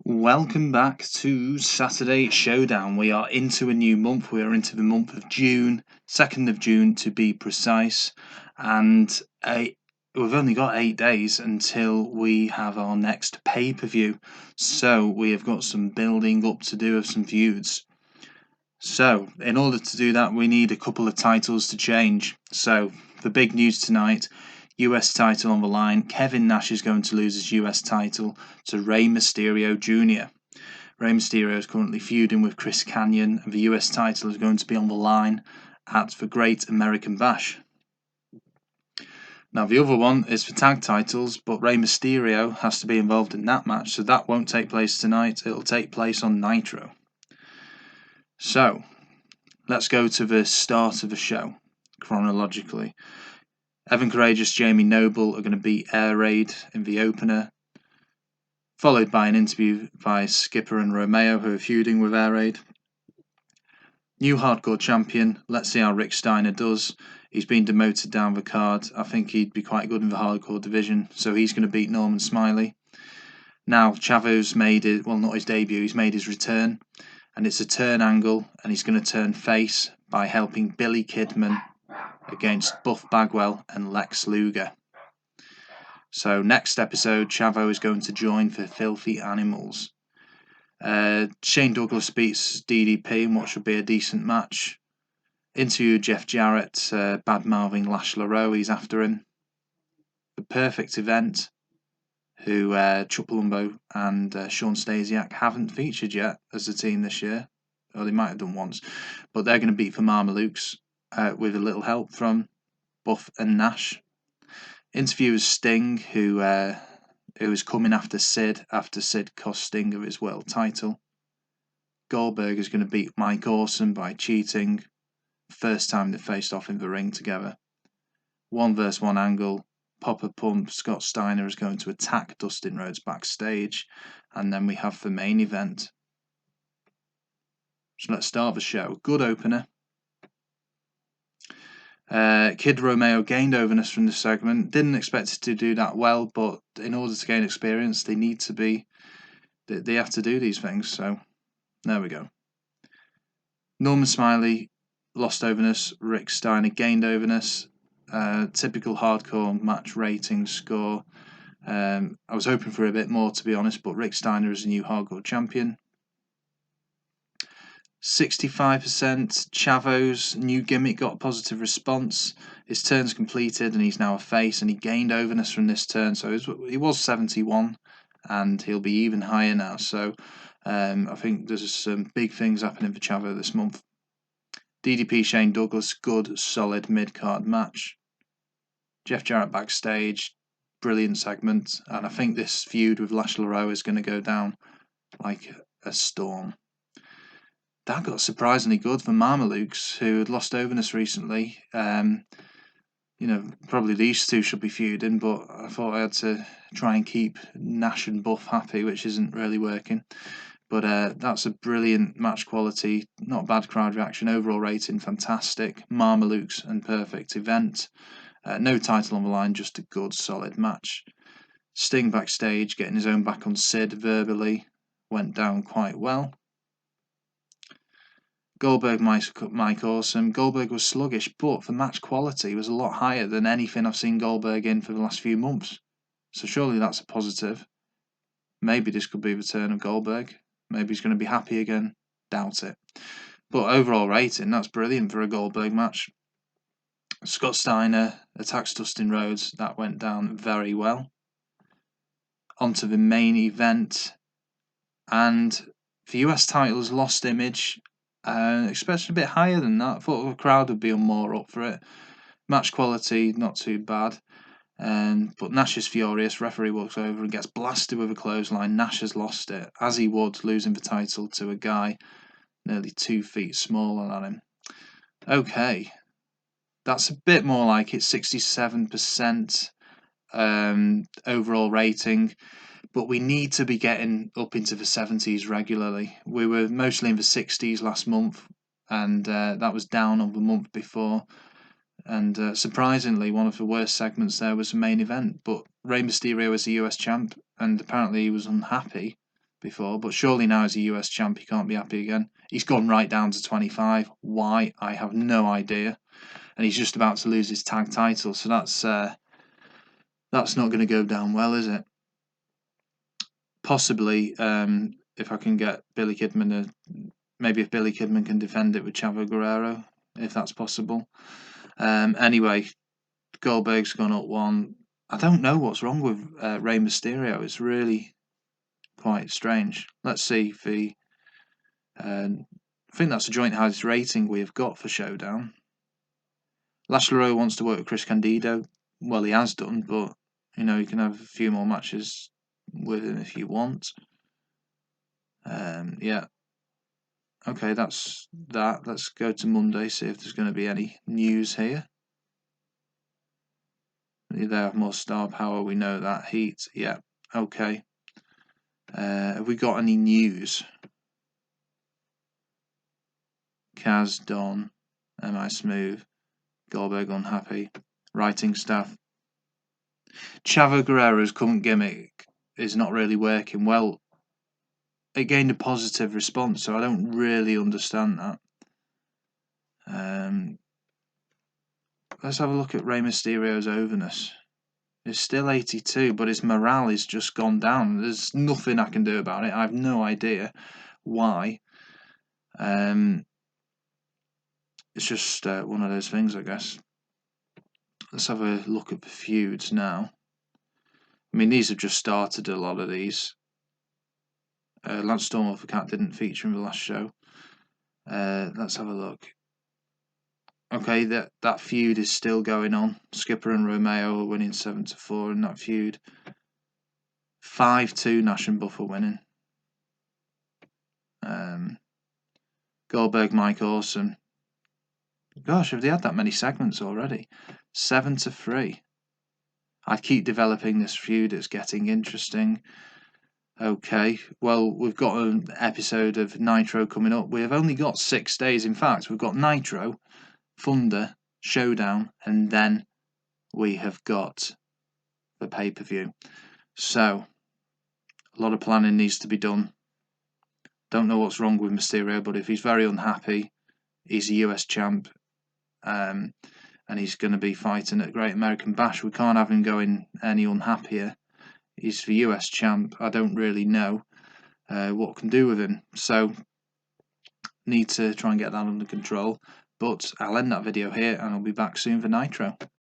Welcome back to Saturday Showdown. We are into a new month. We are into the month of June, 2nd of June to be precise. And we've only got 8 days until we have our next pay-per-view. So we have got some building up to do of some feuds. So in order to do that, we need a couple of titles to change. So the big news tonight, US title on the line. Kevin Nash is going to lose his US title to Rey Mysterio Jr. Rey Mysterio is currently feuding with Chris Kanyon, and the US title is going to be on the line at the Great American Bash. Now the other one is for tag titles, but Rey Mysterio has to be involved in that match, so that won't take place tonight. It'll take place on Nitro. So let's go to the start of the show chronologically. Evan Courageous, Jamie Noble are going to beat Air Raid in the opener, followed by an interview by Skipper and Romeo, who are feuding with Air Raid. New hardcore champion, let's see how Rick Steiner does. He's been demoted down the card. I think he'd be quite good in the hardcore division, so he's going to beat Norman Smiley. Now Chavo's made it, well, not his debut, he's made his return, and it's a turn angle, and he's going to turn face by helping Billy Kidman against Buff Bagwell and Lex Luger. So next episode, Chavo is going to join for Filthy Animals. Shane Douglas beats DDP in what should be a decent match. Interview Jeff Jarrett, bad-mouthing Lash LaRoe, he's after him. The Perfect Event, who Chuck Palumbo and Sean Stasiak haven't featured yet as a team this year. Or they might have done once. But they're going to beat for Mamalukes with a little help from Buff and Nash. Interview is Sting, who is coming after Sid cost Sting of his world title. Goldberg is going to beat Mike Awesome by cheating. First time they faced off in the ring together. 1-versus-1 angle. Papa Pump, Scott Steiner is going to attack Dustin Rhodes backstage. And then we have the main event. So let's start the show. Good opener. Kid Romeo gained overness from this segment. Didn't expect it to do that well, but in order to gain experience, they have to do these things. So there we go. Norman Smiley lost overness. Rick Steiner gained overness. Typical hardcore match rating score. I was hoping for a bit more, to be honest, but Rick Steiner is a new hardcore champion. 65%. Chavo's new gimmick got a positive response. His turn's completed and he's now a face, and he gained overness from this turn, so he was 71 and he'll be even higher now. So I think there's some big things happening for Chavo this month. DDP Shane Douglas, good solid mid-card match. Jeff Jarrett backstage, brilliant segment, and I think this feud with Lash LaRoe is going to go down like a storm. That got surprisingly good for Mamalukes, who had lost overness recently. Probably these two should be feuding, but I thought I had to try and keep Nash and Buff happy, which isn't really working. But that's a brilliant match quality, not bad crowd reaction, overall rating fantastic. Mamalukes and Perfect Event. No title on the line, just a good solid match. Sting backstage, getting his own back on Sid verbally, went down quite well. Goldberg, Mike Awesome. Goldberg was sluggish, but the match quality was a lot higher than anything I've seen Goldberg in for the last few months. So surely that's a positive. Maybe this could be the turn of Goldberg. Maybe he's going to be happy again. Doubt it. But overall rating, that's brilliant for a Goldberg match. Scott Steiner attacks Dustin Rhodes. That went down very well. Onto the main event. And the US title's lost image. Especially a bit higher than that. I thought the crowd would be more up for it. Match quality, not too bad. But Nash is furious. Referee walks over and gets blasted with a clothesline. Nash has lost it, as he would, losing the title to a guy nearly 2 feet smaller than him. Okay. That's a bit more like it. 67% overall rating. But we need to be getting up into the 70s regularly. We were mostly in the 60s last month, and that was down on the month before. And surprisingly, one of the worst segments there was the main event. But Rey Mysterio is the US champ, and apparently he was unhappy before, but surely now as a US champ he can't be happy again. He's gone right down to 25. Why? I have no idea. And he's just about to lose his tag title, so that's not going to go down well, is it? Possibly, if I can get Billy Kidman, maybe if Billy Kidman can defend it with Chavo Guerrero, if that's possible. Anyway, Goldberg's gone up one. I don't know what's wrong with Rey Mysterio. It's really quite strange. Let's see if he... I think that's the joint highest rating we have got for Showdown. Lashley wants to work with Chris Candido. Well, he has done, but you know, you can have a few more matches with him if you want. Yeah. Okay, that's that. Let's go to Monday, see if there's going to be any news here. They have more star power, we know that. Heat, yeah. Okay. Have we got any news? Kaz, Don, Am I Smooth, Goldberg unhappy, writing staff. Chavo Guerrero's current gimmick is not really working well. It gained a positive response, so I don't really understand that. Let's have a look at Rey Mysterio's overness. It's still 82, but his morale is just gone down. There's nothing I can do about it. I have no idea why. It's just one of those things, I guess. Let's have a look at the feuds now. I mean, these have just started, a lot of these. Lance Storm of the Cat didn't feature in the last show. Let's have a look. Okay, that feud is still going on. Skipper and Romeo are winning 7-4 in that feud. 5-2 Nash and Buff are winning. Goldberg, Mike Awesome. Gosh, have they had that many segments already? 7-3. I'd keep developing this feud. It's getting interesting. Okay, well, we've got an episode of Nitro coming up. We have only got 6 days. In fact, we've got Nitro, Thunder, Showdown, and then we have got the pay-per-view. So, a lot of planning needs to be done. Don't know what's wrong with Mysterio, but if he's very unhappy, he's a US champ, and he's going to be fighting at Great American Bash. We can't have him going any unhappier. He's the US champ. I don't really know what can do with him. So, need to try and get that under control. But I'll end that video here, and I'll be back soon for Nitro.